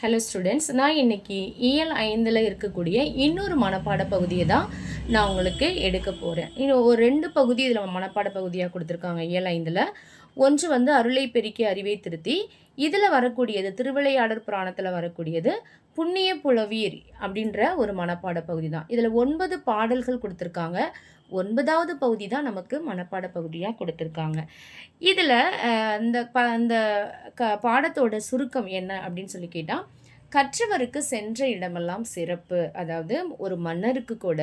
Hello students, நான் இன்னைக்கு இயல் 5ல் இருக்கக்கூடிய இன்னொரு மனப்பாட பகுதியை தான் நான் உங்களுக்கு எடுக்க போகிறேன். இன்னும் ஒரு 2 பகுதி இதில் மனப்பாட பகுதியாக கொடுத்துருக்காங்க இயல் 5ல். ஒன்று வந்து அருளை பெருக்கி அறிவை திருத்தி, இதில் வரக்கூடியது திருவிளையாடற் புராணத்தில் வரக்கூடியது புண்ணிய புலவீர் அப்படின்ற ஒரு மனப்பாட பகுதி தான். இதில் 9 பாடல்கள் கொடுத்துருக்காங்க. 9வது பகுதி தான் நமக்கு மனப்பாட பகுதியாக கொடுத்துருக்காங்க. இதில் இந்த பாடத்தோட சுருக்கம் என்ன அப்படின்னு சொல்லி கேட்டால், கற்றவருக்கு சென்ற இடமெல்லாம் சிறப்பு. அதாவது ஒரு மன்னருக்கு கூட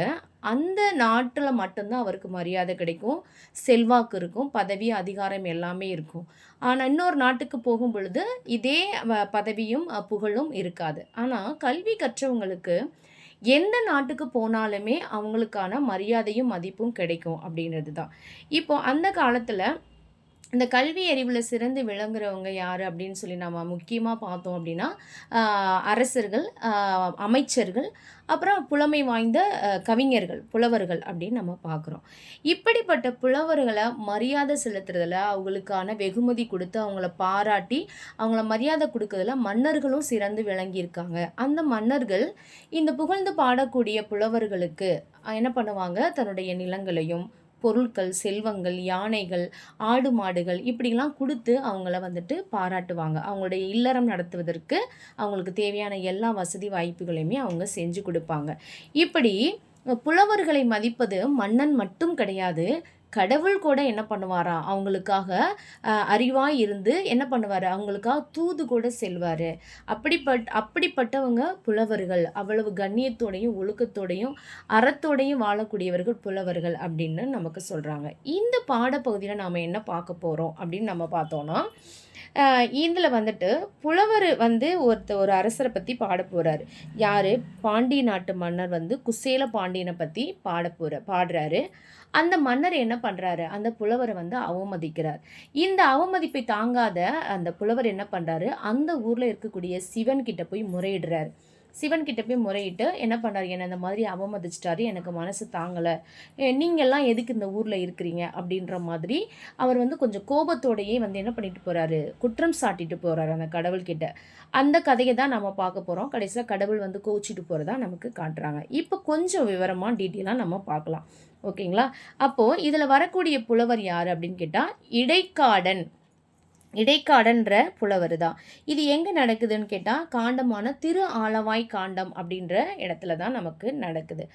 அந்த நாட்டில் மட்டும்தான் அவருக்கு மரியாதை கிடைக்கும், செல்வாக்கு இருக்கும், பதவி அதிகாரம் எல்லாமே இருக்கும். ஆனால் இன்னொரு நாட்டுக்கு போகும் பொழுது இதே பதவியும் புகழும் இருக்காது. ஆனால் கல்வி கற்றவங்களுக்கு எந்த நாட்டுக்கு போனாலுமே அவங்களுக்கான மரியாதையும் மதிப்பும் கிடைக்கும் அப்படின்றது தான். இப்போ அந்த காலத்தில் இந்த கல்வி அறிவில் சிறந்து விளங்குறவங்க யார் அப்படின்னு சொல்லி நம்ம முக்கியமாக பார்த்தோம் அப்படின்னா, அரசர்கள், அமைச்சர்கள், அப்புறம் புலமை வாய்ந்த கவிஞர்கள், புலவர்கள் அப்படின்னு நம்ம பார்க்குறோம். இப்படிப்பட்ட புலவர்களை மரியாதை செலுத்துறதுல, அவங்களுக்கான வெகுமதி கொடுத்து அவங்கள பாராட்டி அவங்கள மரியாதை கொடுக்கறதுல மன்னர்களும் சிறந்து விளங்கியிருக்காங்க. அந்த மன்னர்கள் இந்த புகழ்ந்து பாடக்கூடிய புலவர்களுக்கு என்ன பண்ணுவாங்க, தன்னுடைய நிலங்களையும் பொருட்கள், செல்வங்கள், யானைகள், ஆடு மாடுகள் இப்படிலாம் கொடுத்து அவங்கள வந்துட்டு பாராட்டுவாங்க. அவங்களுடைய இல்லறம் நடத்துவதற்கு அவங்களுக்கு தேவையான எல்லா வசதி வாய்ப்புகளையுமே அவங்க செஞ்சு கொடுப்பாங்க. இப்படி புலவர்களை மதிப்பது மன்னன் மட்டும் கிடையாது, கடவுள் கூட என்ன பண்ணுவாராம், அவங்களுக்காக அறிவாய் இருந்து என்ன பண்ணுவார், அவங்களுக்காக தூது கூட செல்வார். அப்படிப்பட்டவங்க புலவர்கள். அவ்வளவு கண்ணியத்தோடையும் ஒழுக்கத்தோடையும் அறத்தோடையும் வாழக்கூடியவர்கள் புலவர்கள் அப்படின்னு நமக்கு சொல்கிறாங்க. இந்த பாடப்பகுதியில் நாம் என்ன பார்க்க போகிறோம் அப்படின்னு நம்ம பார்த்தோன்னா, இதில் வந்துட்டு புலவர் வந்து ஒரு அரசரை பற்றி பாட போகிறாரு. யார், பாண்டிய நாட்டு மன்னர் வந்து குசேல பாண்டியனை பற்றி பாடுறாரு. அந்த மன்னர் என்ன பண்ணுறாரு, அந்த புலவரை வந்து அவமதிக்கிறார். இந்த அவமதிப்பை தாங்காத அந்த புலவர் என்ன பண்ணுறாரு, அந்த ஊரில் இருக்கக்கூடிய சிவன் கிட்ட போய் முறையிடுறாரு. சிவன் கிட்ட போய் முறையிட்டு என்ன பண்ணுறாரு, என்னை இந்த மாதிரி அவமதிச்சிட்டாரு, எனக்கு மனசு தாங்கலை, நீங்கள்லாம் எதுக்கு இந்த ஊரில் இருக்கிறீங்க அப்படின்ற மாதிரி அவர் வந்து கொஞ்சம் கோபத்தோடையே வந்து என்ன பண்ணிட்டு போகிறாரு, குற்றம் சாட்டிட்டு போகிறாரு அந்த கடவுள்கிட்ட. அந்த கதையை தான் நம்ம பார்க்க போகிறோம். கடைசியில் கடவுள் வந்து கோச்சிட்டு போகிறதா நமக்கு காட்டுறாங்க. இப்போ கொஞ்சம் விவரமாக டீட்டெயிலாக நம்ம பார்க்கலாம். ஓகேங்களா? அப்போது இதில் வரக்கூடிய புலவர் யார் அப்படின்னு கேட்டால், இடைக்காடன்ற புலவர் தான். இது எங்கே நடக்குதுன்னு கேட்டால், காண்டமான திரு ஆலவாய் காண்டம் அப்படின்ற இடத்துல தான் நமக்கு நடக்குது.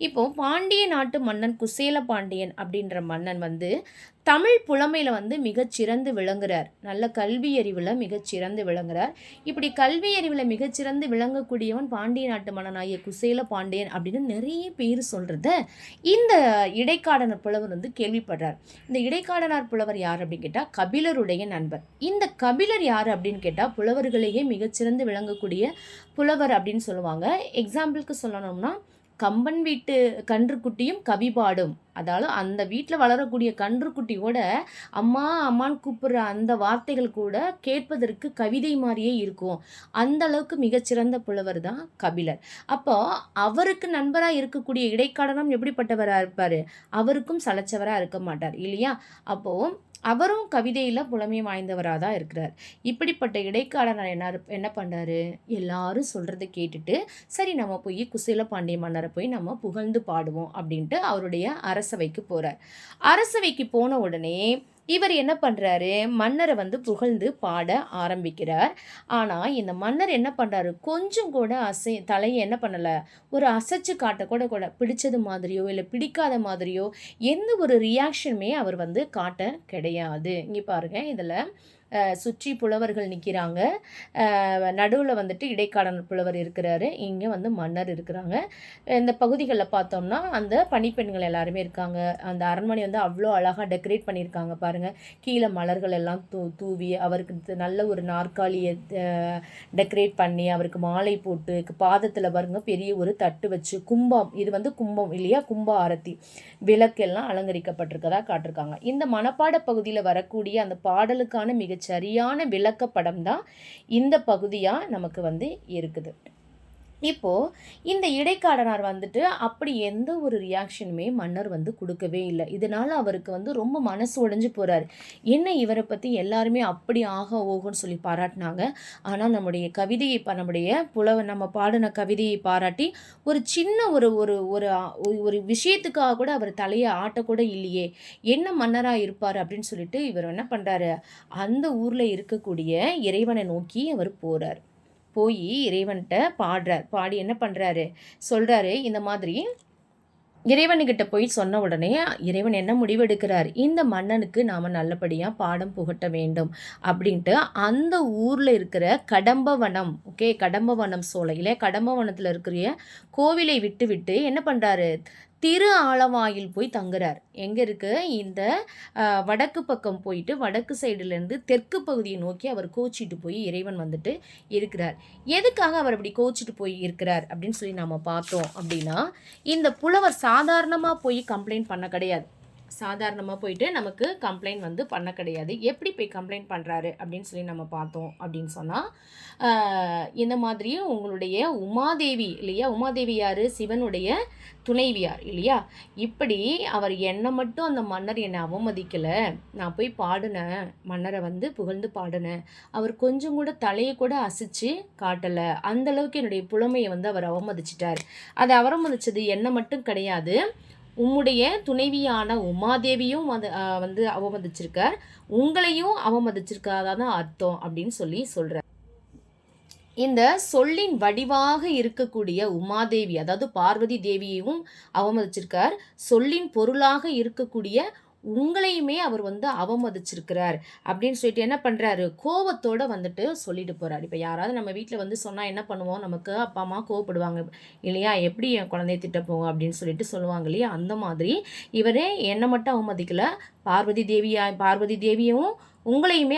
இப்போது பாண்டிய நாட்டு மன்னன் குசேல பாண்டியன் அப்படின்ற மன்னன் வந்து தமிழ் புலமையில் வந்து மிகச்சிறந்து விளங்குறார். நல்ல கல்வி அறிவில் மிகச்சிறந்து விளங்குறார். இப்படி கல்வி அறிவில் மிகச்சிறந்து விளங்கக்கூடியவன் பாண்டிய நாட்டு மன்னனாகிய குசேல பாண்டியன் அப்படின்னு நிறைய பேர் சொல்கிறத இந்த இடைக்காடனார் புலவர் வந்து கேள்விப்படுறார். இந்த இடைக்காடனார் புலவர் யார் அப்படின்னு கேட்டால், கபிலருடைய நண்பர். இந்த கபிலர் யார் அப்படின்னு கேட்டால், புலவர்களையே மிகச்சிறந்து விளங்கக்கூடிய புலவர் அப்படின்னு சொல்லுவாங்க. எக்ஸாம்பிளுக்கு சொல்லணும்னா, கம்பன் வீட்டு கன்றுக்குட்டியும் கவி பாடும். அதாவது அந்த வீட்டில் வளரக்கூடிய கன்றுக்குட்டியோட அம்மா அம்மான்னு கூப்பிடுற அந்த வார்த்தைகள் கூட கேட்பதற்கு கவிதை மாதிரியே இருக்கும். அந்த அளவுக்கு மிகச்சிறந்த புலவர் தான் கபிலர். அப்போ அவருக்கு நண்பராக இருக்கக்கூடிய இடைக்காடனும் எப்படிப்பட்டவராக இருப்பார், அவருக்கும் சலைச்சவராக இருக்க மாட்டார் இல்லையா? அப்போது அவரும் கவிதையில் புலமை வாய்ந்தவராக தான் இருக்கிறார். இப்படிப்பட்ட இடைக்காடனர் என்ன பண்ணுறாரு, எல்லாரும் சொல்கிறத கேட்டுட்டு சரி நம்ம போய் குசேல பாண்டிய மன்னரை போய் நம்ம புகழ்ந்து பாடுவோம் அப்படின்ட்டு அவருடைய அரசவைக்கு போகிறார். அரசவைக்கு போன உடனே இவர் என்ன பண்ணுறாரு, மன்னரை வந்து புகழ்ந்து பாட ஆரம்பிக்கிறார். ஆனால் இந்த மன்னர் என்ன பண்ணுறாரு, கொஞ்சம் கூட தலையை என்ன பண்ணலை, ஒரு அசைச்சு காட்ட கூட பிடிச்சது மாதிரியோ இல்லை பிடிக்காத மாதிரியோ எந்த ஒரு ரியாக்ஷனுமே அவர் வந்து காட்ட கிடையாது. இங்கே பாருங்கள், இதில் சுற்றி புலவர்கள் நிற்கிறாங்க. நடுவில் வந்துட்டு இடைக்காடனர் புலவர் இருக்கிறாரு, இங்கே வந்து மன்னர் இருக்கிறாங்க. இந்த பகுதிகளில் பார்த்தோம்னா அந்த பணிப்பெண்கள் எல்லாருமே இருக்காங்க. அந்த அரண்மனை வந்து அவ்வளோ அழகாக டெக்கரேட் பண்ணியிருக்காங்க பாருங்கள். கீழே மலர்கள் எல்லாம் தூவி அவருக்கு நல்ல ஒரு நாற்காலியை டெக்கரேட் பண்ணி அவருக்கு மாலை போட்டு பாதத்தில் பாருங்கள் பெரிய ஒரு தட்டு வச்சு கும்பம், இது வந்து கும்பம் இல்லையா, கும்ப ஆரத்தி விளக்கெல்லாம் அலங்கரிக்கப்பட்டிருக்கதா காட்டிருக்காங்க. இந்த மனப்பாட பகுதியில் வரக்கூடிய அந்த பாடலுக்கான சரியான விளக்கப்படம் தான் இந்த பகுதியாக நமக்கு வந்து இருக்குது. இப்போது இந்த இடைக்காடனார் வந்துட்டு அப்படி எந்த ஒரு ரியாக்ஷனுமே மன்னர் வந்து கொடுக்கவே இல்லை. இதனால் அவருக்கு வந்து ரொம்ப மனசு உடைஞ்சு போகிறார். என்ன இவரை பற்றி எல்லாருமே அப்படி ஆக ஓகோன்னு சொல்லி பாராட்டினாங்க. ஆனால் நம்முடைய கவிதையை நம்முடைய புலவர் நம்ம பாடின கவிதையை பாராட்டி ஒரு சின்ன ஒரு ஒரு ஒரு ஒரு விஷயத்துக்காக கூட அவர் தலையை ஆட்டக்கூட இல்லையே, என்ன மன்னராக இருப்பார் அப்படின்னு சொல்லிட்டு இவர் என்ன பண்ணுறாரு, அந்த ஊரில் இருக்கக்கூடிய இறைவனை நோக்கி அவர் போகிறார். போய் இறைவன்கிட்ட பாடுறார். பாடி என்ன பண்ணுறாரு, சொல்கிறாரு இந்த மாதிரி. இறைவனுக்கிட்ட போய் சொன்ன உடனே இறைவன் என்ன முடிவெடுக்கிறார், இந்த மன்னனுக்கு நாம் நல்லபடியாக பாடம் புகட்ட வேண்டும் அப்படின்ட்டு அந்த ஊரில் இருக்கிற கடம்பவனம், ஓகே, கடம்பவனம் சோலையில் கடம்பவனத்தில் இருக்கிற கோவிலை விட்டு விட்டு என்ன பண்ணுறாரு, திரு ஆலவாயில் போய் தங்குறார். எங்கே இருக்குது, இந்த வடக்கு பக்கம் போயிட்டு வடக்கு சைடுலேருந்து தெற்கு பகுதியை நோக்கி அவர் கோச்சிட்டு போய் இறைவன் வந்துட்டு இருக்கிறார். எதுக்காக அவர் அப்படி கோச்சிட்டு போய் இருக்கிறார் அப்படின்னு சொல்லி நாம் பார்த்தோம் அப்படின்னா, இந்த புலவர் சாதாரணமாக போய் கம்ப்ளைண்ட் பண்ண கிடையாது. சாதாரணமாக போயிட்டு நமக்கு கம்ப்ளைண்ட் வந்து பண்ண கிடையாது. எப்படி போய் கம்ப்ளைண்ட் பண்ணுறாரு அப்படின்னு சொல்லி நம்ம பார்த்தோம் அப்படின்னு சொன்னால், இந்த மாதிரி உங்களுடைய உமாதேவி இல்லையா, உமாதேவி யார், சிவனுடைய துணைவியார் இல்லையா, இப்படி அவர் என்னை மட்டும் அந்த மன்னர் என்னை அவமதிக்கலை, நான் போய் பாடினேன், மன்னரை வந்து புகழ்ந்து பாடினேன், அவர் கொஞ்சம் கூட தலையை கூட அசைச்சு காட்டலை, அந்தளவுக்கு என்னுடைய புலமையை வந்து அவர் அவமதிச்சிட்டார். அதை அவமதித்தது என்னை மட்டும் கிடையாது, உம்முடைய துணைவியான உமாதேவியும் வந்து அவமதிச்சிருக்கார், உங்களையும் அவமதிச்சிருக்காதான் அர்த்தம் அப்படின்னு சொல்லி சொல்கிறார். இந்த சொல்லின் வடிவாக இருக்கக்கூடிய உமாதேவி, அதாவது பார்வதி தேவியையும் அவமதிச்சிருக்கார், சொல்லின் பொருளாக இருக்கக்கூடிய உங்களையுமே அவர் வந்து அவமதிச்சிருக்கிறார் அப்படின்னு சொல்லிட்டு என்ன பண்ணுறாரு, கோவத்தோடு வந்துட்டு சொல்லிட்டு போகிறார். இப்போ யாராவது நம்ம வீட்டில் வந்து சொன்னால் என்ன பண்ணுவோம், நமக்கு அப்பா அம்மா கோவப்படுவாங்க இல்லையா, எப்படி என் குழந்தைய திட்ட போங்க அப்படின்னு சொல்லிட்டு சொல்லுவாங்க இல்லையா, அந்த மாதிரி இவரே என்னை மட்டும் அவமதிக்கலை, பார்வதி தேவியும் உங்களையுமே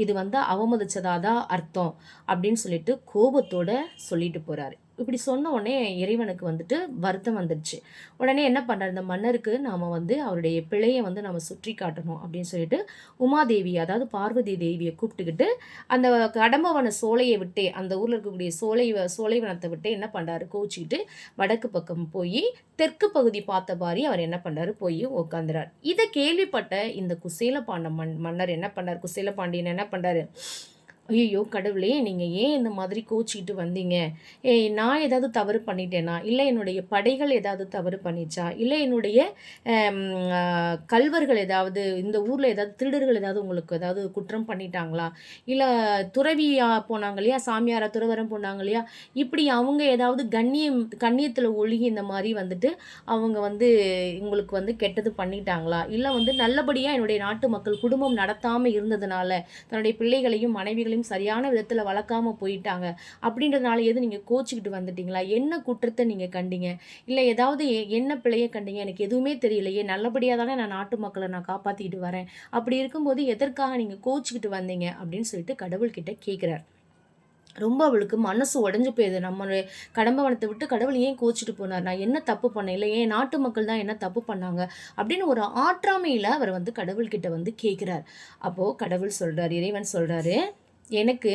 இது வந்து அவமதிச்சதாக தான் அர்த்தம் அப்படின்னு சொல்லிட்டு கோபத்தோடு சொல்லிட்டு போகிறாரு. இப்படி சொன்ன உடனே இறைவனுக்கு வந்துட்டு வருத்தம் வந்துடுச்சு. உடனே என்ன பண்ணுறாரு, இந்த மன்னருக்கு நாம் வந்து அவருடைய பிழையை வந்து நம்ம சுற்றி காட்டணும் அப்படின்னு சொல்லிட்டு உமாதேவி, அதாவது பார்வதி தேவியை கூப்பிட்டுக்கிட்டு அந்த கடம்பவன சோலையை விட்டு, அந்த ஊரில் இருக்கக்கூடிய சோலைவனத்தை விட்டு என்ன பண்ணுறாரு, கோச்சிக்கிட்டு வடக்கு பக்கம் போய் தெற்கு பகுதி பார்த்த மாதிரி அவர் என்ன பண்ணுறாரு, போய் உட்காந்துறார். இதை கேள்விப்பட்ட இந்த குசேலபாண்ட மன்னர் என்ன பண்ணார், குசேலபாண்டியன் என்ன பண்ணுறாரு, ஐயோ கடவுளே, நீங்கள் ஏன் இந்த மாதிரி கோச்சிக்கிட்டு வந்தீங்க, நான் ஏதாவது தவறு பண்ணிட்டேனா, இல்லை என்னுடைய படைகள் ஏதாவது தவறு பண்ணிச்சா, இல்லை என்னுடைய கல்வர்கள் ஏதாவது, இந்த ஊரில் ஏதாவது திருடர்கள் ஏதாவது உங்களுக்கு ஏதாவது குற்றம் பண்ணிட்டாங்களா, இல்லை துறவியாக போனாங்க இல்லையா, சாமியாரா துறவரம் போனாங்க இல்லையா, இப்படி அவங்க ஏதாவது கண்ணியத்தில் ஒழுகி இந்த மாதிரி வந்துட்டு அவங்க வந்து உங்களுக்கு வந்து கெட்டது பண்ணிட்டாங்களா, இல்லை வந்து நல்லபடியாக என்னுடைய நாட்டு மக்கள் குடும்பம் நடத்தாமல் இருந்ததுனால தன்னுடைய பிள்ளைகளையும் மனைவிகளையும் சரியான விதத்தில் வளர்க்காம போயிட்டாங்க அப்படின்றதுனால எது நீங்கள் கோச்சிக்கிட்டு வந்துட்டீங்களா, என்ன குற்றத்தை நீங்கள் கண்டீங்க, இல்லை ஏதாவது என்ன பிள்ளையை கண்டீங்க, எனக்கு எதுவுமே தெரியலையே, நல்லபடியாக தானே நான் நாட்டு மக்களை நான் காப்பாற்றிக்கிட்டு வரேன், அப்படி இருக்கும்போது எதற்காக நீங்கள் கோச்சிக்கிட்டு வந்தீங்க அப்படின்னு சொல்லிட்டு கடவுள்கிட்ட கேட்குறார். ரொம்ப அவளுக்கு மனசு உடஞ்சி போயிடுது. நம்ம கடம்பவனத்தை விட்டு கடவுள் ஏன் கோச்சிட்டு போனார், நான் என்ன தப்பு பண்ணேன், இல்லை ஏன் நாட்டு மக்கள் தான் என்ன தப்பு பண்ணாங்க அப்படின்னு ஒரு ஆற்றாமையில் அவர் வந்து கடவுள்கிட்ட வந்து கேட்குறார். அப்போது கடவுள் சொல்கிறார், இறைவன் சொல்கிறாரு, எனக்கு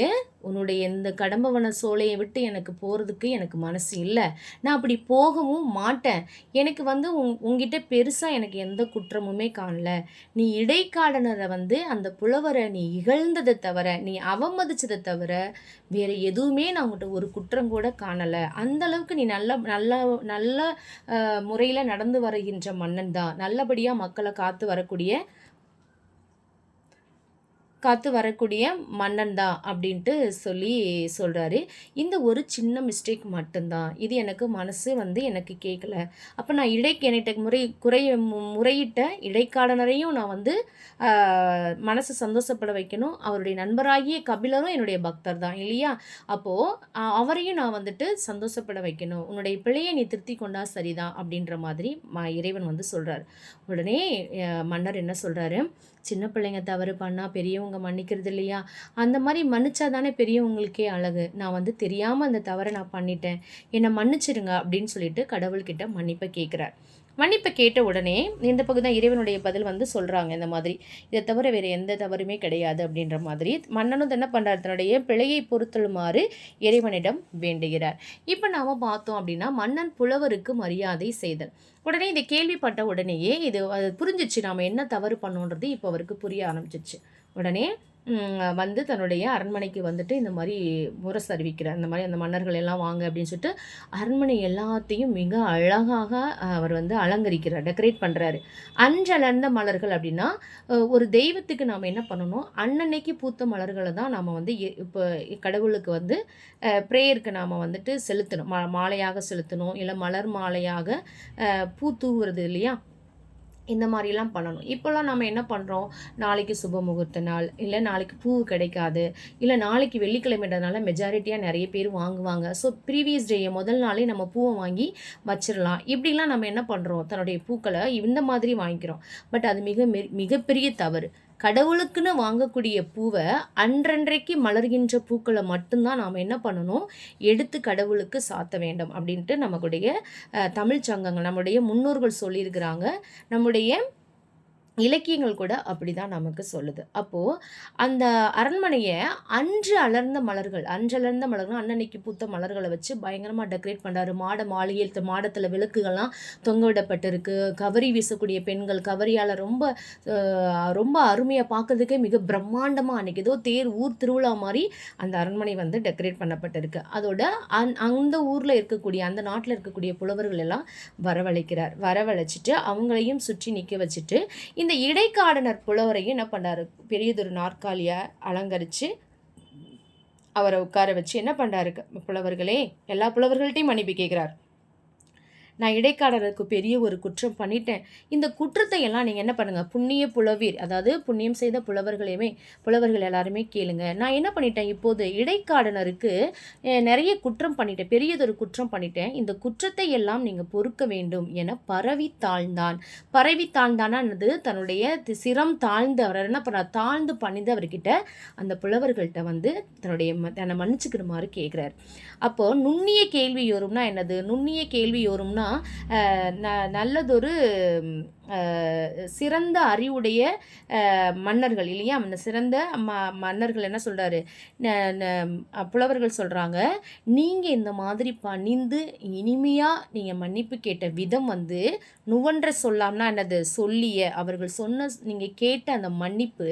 உன்னுடைய இந்த கடம்பவன சோலையை விட்டு எனக்கு போகிறதுக்கு எனக்கு மனசு இல்லை, நான் அப்படி போகவும் மாட்டேன், எனக்கு வந்து உங்ககிட்ட பெருசாக எனக்கு எந்த குற்றமுமே காணல, நீ இடைக்காடனரை வந்து அந்த புலவரை நீ இகழ்ந்ததை தவிர, நீ அவமதிச்சதை தவிர வேறு எதுவுமே நான் உங்கள்கிட்ட ஒரு குற்றம் கூட காணலை, அந்தளவுக்கு நீ நல்ல நல்ல நல்ல முறையில் நடந்து வருகின்ற மன்னன் தான், நல்லபடியாக மக்களை காத்து வரக்கூடிய மன்னன் தான் அப்படின்ட்டு சொல்லி சொல்கிறாரு. இந்த ஒரு சின்ன மிஸ்டேக் மட்டும்தான், இது எனக்கு மனசு வந்து எனக்கு கேட்கல, அப்போ நான் என்கிட்ட முறையிட்ட இடைக்காடனரையும் நான் வந்து மனசு சந்தோஷப்பட வைக்கணும், அவருடைய நண்பராகிய கபிலரும் என்னுடைய பக்தர் தான் இல்லையா, அப்போது அவரையும் நான் வந்துட்டு சந்தோஷப்பட வைக்கணும், உன்னுடைய பிழையை நீ திருத்தி கொண்டா சரிதான் அப்படின்ற மாதிரி இறைவன் வந்து சொல்கிறார். உடனே மன்னர் என்ன சொல்கிறாரு, சின்ன பிள்ளைங்க தவறு பண்ணால் பெரியவங்க மன்னிக்கிறது இல்லையா, அந்த மாதிரி மன்னிச்சா தானே பெரியவங்களுக்கே அழகு, நான் வந்து தெரியாமல் அந்த தவறை நான் பண்ணிட்டேன், என்னை மன்னிச்சிருங்க அப்படின்னு சொல்லிட்டு கடவுள்கிட்ட மன்னிப்பை கேட்குறார். மன்னிப்பை கேட்ட உடனே இந்த பகுதி தான் இறைவனுடைய பதில் வந்து சொல்கிறாங்க. இந்த மாதிரி இதை தவிர வேறு எந்த தவறுமே கிடையாது அப்படின்ற மாதிரி மன்னனும் என்ன பண்ணுறார், தன்னுடைய பிழையை பொறுத்தலுமாறு இறைவனிடம் வேண்டுகிறார். இப்போ நாம் பார்த்தோம் அப்படின்னா மன்னன் புலவருக்கு மரியாதை செய்தல். உடனே இதை கேள்விப்பட்ட உடனேயே அது புரிஞ்சிச்சு, நாம் என்ன தவறு பண்ணோன்றது இப்போ அவருக்கு புரிய ஆரம்பிச்சிச்சு. உடனே வந்து தன்னுடைய அரண்மனைக்கு வந்துட்டு இந்த மாதிரி முரசு அறிவிக்கிறார். இந்த மாதிரி அந்த மன்னர்கள் எல்லாம் வாங்க அப்படின்னு சொல்லிட்டு அரண்மனை எல்லாத்தையும் மிக அழகாக அவர் வந்து அலங்கரிக்கிறார், டெக்கரேட் பண்ணுறாரு. அன்றலர்ந்த மலர்கள் அப்படின்னா ஒரு தெய்வத்துக்கு நாம் என்ன பண்ணணும், அன்னன்னைக்கு பூத்த மலர்களை தான் நாம் வந்து இப்போ கடவுளுக்கு வந்து ப்ரேயருக்கு நாம் வந்துட்டு செலுத்தணும், மாலையாக செலுத்தணும், இல்லை மலர் மாலையாக பூ தூவுறது இல்லையா, இந்த மாதிரிலாம் பண்ணணும். இப்போல்லாம் நம்ம என்ன பண்ணுறோம், நாளைக்கு சுப முகூர்த்த நாள், இல்லை நாளைக்கு பூ கிடைக்காது, இல்லை நாளைக்கு வெள்ளிக்கிழமைன்றதுனால மெஜாரிட்டியாக நிறைய பேர் வாங்குவாங்க. ஸோ ப்ரீவியஸ் டே முதல் நாளே நம்ம பூவை வாங்கி வச்சிடலாம். இப்படிலாம் நம்ம என்ன பண்ணுறோம், தன்னுடைய பூக்களை இந்த மாதிரி வாங்கிக்கிறோம். பட் அது மிகப்பெரிய தவறு. கடவுளுக்குன்னு வாங்கக்கூடிய பூவை அன்றன்றைக்கு மலர்கின்ற பூக்களை மட்டும்தான் நாம் என்ன பண்ணணும், எடுத்து கடவுளுக்கு சாத்த வேண்டும் அப்படின்ட்டு நம்மளுடைய தமிழ் சங்கங்கள், நம்முடைய முன்னோர்கள் சொல்லியிருக்கிறாங்க. நம்முடைய இலக்கியங்கள் கூட அப்படி தான் நமக்கு சொல்லுது. அப்போது அந்த அரண்மனையை அன்றலர்ந்த மலர்கள் அன்னன்னைக்கு பூத்த மலர்களை வச்சு பயங்கரமாக டெக்கரேட் பண்ணுறாரு. மாடத்தில் விளக்குகள்லாம் தொங்க விடப்பட்டிருக்கு. கவரி வீசக்கூடிய பெண்கள், கவரியால் ரொம்ப ரொம்ப அருமையாக பார்க்கறதுக்கே மிக பிரம்மாண்டமாக அன்றைக்கி ஏதோ ஊர் திருவிழா மாதிரி அந்த அரண்மனை வந்து டெக்கரேட் பண்ணப்பட்டிருக்கு. அதோட அந்த ஊரில் இருக்கக்கூடிய, அந்த நாட்டில் இருக்கக்கூடிய புலவர்கள் எல்லாம் வரவழைச்சிட்டு அவங்களையும் சுற்றி நிற்க வச்சுட்டு இந்த இடைக்காடனர் புலவரையும் என்ன பண்ணாரு, பெரியதொரு நாற்காலியை அலங்கரித்து அவரை உட்கார வச்சு என்ன பண்ணுறாரு, புலவர்களே, எல்லா புலவர்கள்ட்டையும் மன்னிப்பு கேட்குறார். நான் இடைக்காடருக்கு பெரிய ஒரு குற்றம் பண்ணிட்டேன். இந்த குற்றத்தை எல்லாம் நீங்கள் என்ன பண்ணுங்கள், புண்ணிய புலவீர், அதாவது புண்ணியம் செய்த புலவர்கள் எல்லாருமே கேளுங்க. நான் என்ன பண்ணிட்டேன், இப்போது இடைக்காடனருக்கு நிறைய குற்றம் பண்ணிட்டேன், பெரியதொரு குற்றம் பண்ணிட்டேன். இந்த குற்றத்தை எல்லாம் நீங்கள் பொறுக்க வேண்டும் என பரவி தாழ்ந்தானது தன்னுடைய சிரம் தாழ்ந்து அவர் என்ன பண்ணார், தாழ்ந்து பணிந்து அவர்கிட்ட அந்த புலவர்கள்ட்ட வந்து தன்னை மன்னிச்சுக்கிடுமாறு கேட்குறாரு. அப்போது நுண்ணிய கேள்வி யோரும்னா என்னது, நுண்ணிய கேள்வி யோரும்னா நல்லதொரு சிறந்த அறிவுடைய மன்னர்கள் இல்லையா, அந்த சிறந்த மன்னர்கள் என்ன சொல்கிறாரு, புலவர்கள் சொல்கிறாங்க, நீங்கள் இந்த மாதிரி பணிந்து இனிமையாக நீங்கள் மன்னிப்பு கேட்ட விதம் வந்து நுவன்ற சொல்லாம்னா என்னது, சொல்லிய அவர்கள் சொன்ன நீங்கள் கேட்ட அந்த மன்னிப்பு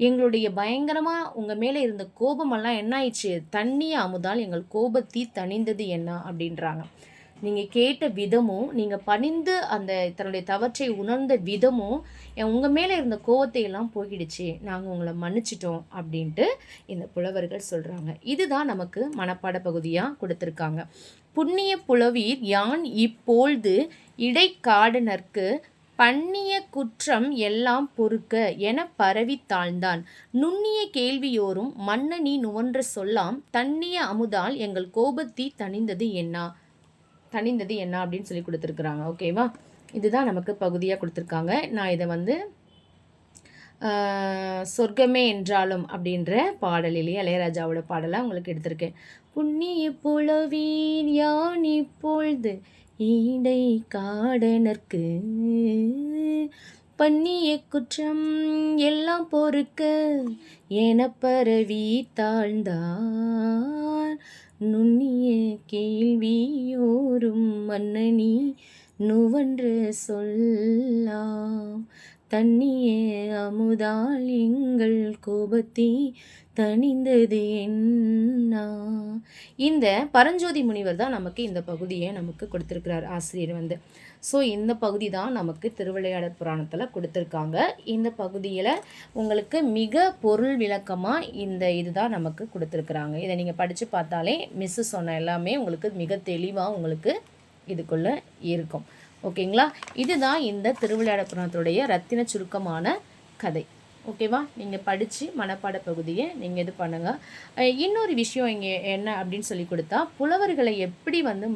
எங்களுடைய பயங்கரமாக உங்கள் மேலே இருந்த கோபமெல்லாம் என்ன ஆயிடுச்சு, தண்ணிய அமுதால் எங்கள் கோபத்தை தணிந்தது என்ன அப்படின்றாங்க. நீங்கள் கேட்ட விதமும், நீங்கள் பணிந்து அந்த தன்னுடைய தவற்றை உணர்ந்த விதமும் உங்கள் மேலே இருந்த கோவத்தை எல்லாம் போயிடுச்சு, நாங்கள் உங்களை மன்னிச்சிட்டோம் அப்படின்ட்டு இந்த புலவர்கள் சொல்கிறாங்க. இதுதான் நமக்கு மனப்பாட பகுதியாக கொடுத்துருக்காங்க. புண்ணிய புலவீர் யான் இப்பொழுது இடைக்காடனர்க்கு பண்ணிய குற்றம் எல்லாம் பொறுக்க என பரவி தாழ்ந்தான். நுண்ணிய கேள்வியோரும் மன்னனி நுவன்ற சொல்லாம் தண்ணிய அமுதால் எங்கள் கோபத்தை தணிந்தது என்ன அப்படின்னு சொல்லி கொடுத்துருக்குறாங்க. ஓகேவா, இதுதான் நமக்கு பகுதியாக கொடுத்துருக்காங்க. நான் இதை வந்து சொர்க்கமே என்றாலும் அப்படின்ற பாடலிலேயே இளையராஜாவோட பாடலாக உங்களுக்கு எடுத்திருக்கேன். புண்ணிய புலவீர் யான் இப்பொழுது ஈடை காடனர்க்கு பண்ணிய குற்றம் எல்லாம் பொறுக்க என பரவி தாழ்ந்தார். நுண்ணிய கேள்வியோரும் மன்னனி நுவன்று சொல்லாம் தண்ணிய அமுதால் எங்கள் கோபத்தை தணிந்தது என்ன. இந்த பரஞ்சோதி முனிவர் தான் நமக்கு இந்த பகுதியை நமக்கு கொடுத்துருக்கிறார் ஆசிரியர் வந்து. ஸோ இந்த பகுதி தான் நமக்கு திருவிளையாடற் புராணத்தில் கொடுத்துருக்காங்க. இந்த பகுதியில் உங்களுக்கு மிக பொருள் விளக்கமாக இதுதான் நமக்கு கொடுத்துருக்குறாங்க. இதை நீங்கள் படித்து பார்த்தாலே மிஸ்ஸு சொன்ன எல்லாமே உங்களுக்கு மிக தெளிவாக உங்களுக்கு இதுக்குள்ளே இருக்கும். ஓகேங்களா, இதுதான் இந்த திருவிளையாடற் புராணத்துடைய ரத்தின சுருக்கமான கதை. ஓகேவா, நீங்கள் படித்து மனப்பாட பகுதியை நீங்கள் இது பண்ணுங்கள். இன்னொரு விஷயம் இங்கே என்ன அப்படின்னு சொல்லி கொடுத்தா, புலவர்களை எப்படி வந்து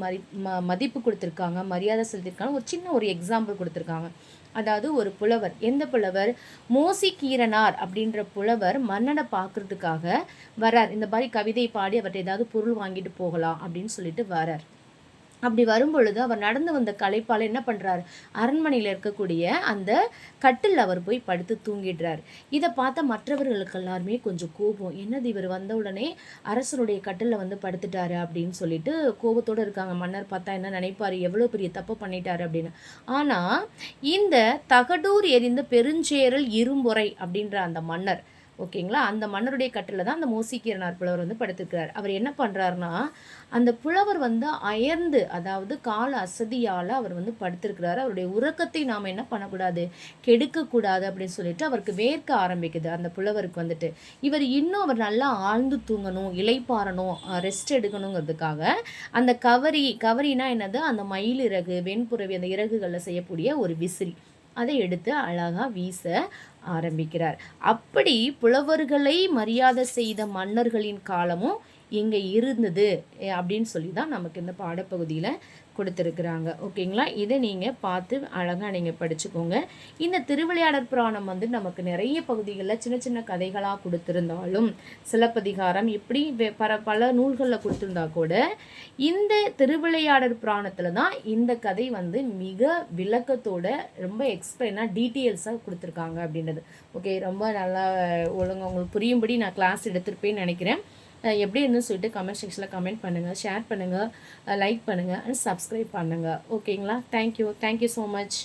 மதிப்பு கொடுத்துருக்காங்க, மரியாதை செலுத்திருக்காங்க, ஒரு எக்ஸாம்பிள் கொடுத்துருக்காங்க. அதாவது ஒரு புலவர், எந்த புலவர், மோசிகீரனார் அப்படின்ற புலவர் மன்னனை பார்க்குறதுக்காக வரார். இந்த மாதிரி கவிதை பாடி அவர்கிட்ட ஏதாவது பொருள் வாங்கிட்டு போகலாம் அப்படின்னு சொல்லிட்டு வரார். அப்படி வரும்பொழுது அவர் நடந்து வந்த களைப்பால் என்ன பண்ணுறாரு, அரண்மனையில் இருக்கக்கூடிய அந்த கட்டில் அவர் போய் படுத்து தூங்கிடுறாரு. இதை பார்த்த மற்றவர்களுக்கு எல்லாருமே கொஞ்சம் கோபம், என்னது இவர் வந்த உடனே அரசருடைய கட்டிலில் வந்து படுத்துட்டாரு அப்படின்னு சொல்லிட்டு கோபத்தோடு இருக்காங்க. மன்னர் பார்த்தா என்ன நினைப்பார், எவ்வளோ பெரிய தப்பு பண்ணிட்டாரு அப்படின்னு. ஆனால் இந்த தகடூர் எரிந்த பெருஞ்சேரல் இரும்பொறை அப்படின்ற அந்த மன்னர், ஓகேங்களா, அந்த மன்னருடைய கட்டில் தான் அந்த மூசிக்கீரனார் புலவர் வந்து படுத்துக்கிறார். அவர் என்ன பண்ணுறாருனா, அந்த புலவர் வந்து அயர்ந்து, அதாவது கால அசதியால் அவர் வந்து படுத்திருக்கிறாரு. அவருடைய உறக்கத்தை நாம் என்ன பண்ணக்கூடாது, கெடுக்கக்கூடாது அப்படின்னு சொல்லிட்டு அவருக்கு வேர்க்க ஆரம்பிக்குது அந்த புலவருக்கு வந்துட்டு. இவர் இன்னும் அவர் நல்லா ஆழ்ந்து தூங்கணும், இளைப்பாறணும், ரெஸ்ட் எடுக்கணுங்கிறதுக்காக அந்த கவரினா என்னது, அந்த மயில் இறகு, வெண்புறவி, அந்த இறகுகளில் செய்யக்கூடிய ஒரு விசிறி, அதை எடுத்து அழகாக வீச ஆரம்பிக்கிறார். அப்படி புலவர்களை மரியாதை செய்த மன்னர்களின் காலமும் இங்கே இருந்தது அப்படின்னு சொல்லி தான் நமக்கு இந்த பாடப்பகுதியில் கொடுத்துருக்குறாங்க. ஓகேங்களா, இதை நீங்கள் பார்த்து அழகாக நீங்கள் படிச்சுக்கோங்க. இந்த திருவிளையாடற் புராணம் வந்து நமக்கு நிறைய பகுதிகளில் சின்ன சின்ன கதைகளாக கொடுத்துருந்தாலும், சிலப்பதிகாரம் இப்படி பல நூல்களில் கொடுத்துருந்தா கூட இந்த திருவிளையாடற் புராணத்தில் தான் இந்த கதை வந்து மிக விளக்கத்தோட ரொம்ப எக்ஸ்பிளைனாக டீட்டெயில்ஸாக கொடுத்துருக்காங்க அப்படின்றது. ஓகே, ரொம்ப நல்லா ஒழுங்காக உங்களுக்கு புரியும்படி நான் கிளாஸ் எடுத்திருப்பேன்னு நினைக்கிறேன். எப்படி இருந்துன்னு சொல்லிட்டு கமெண்ட் செக்ஷனில் கமெண்ட் பண்ணுங்கள், ஷேர் பண்ணுங்கள், லைக் பண்ணுங்கள் அண்ட் சப்ஸ்கிரைப் பண்ணுங்கள். ஓகேங்களா, தேங்க்யூ ஸோ மச்.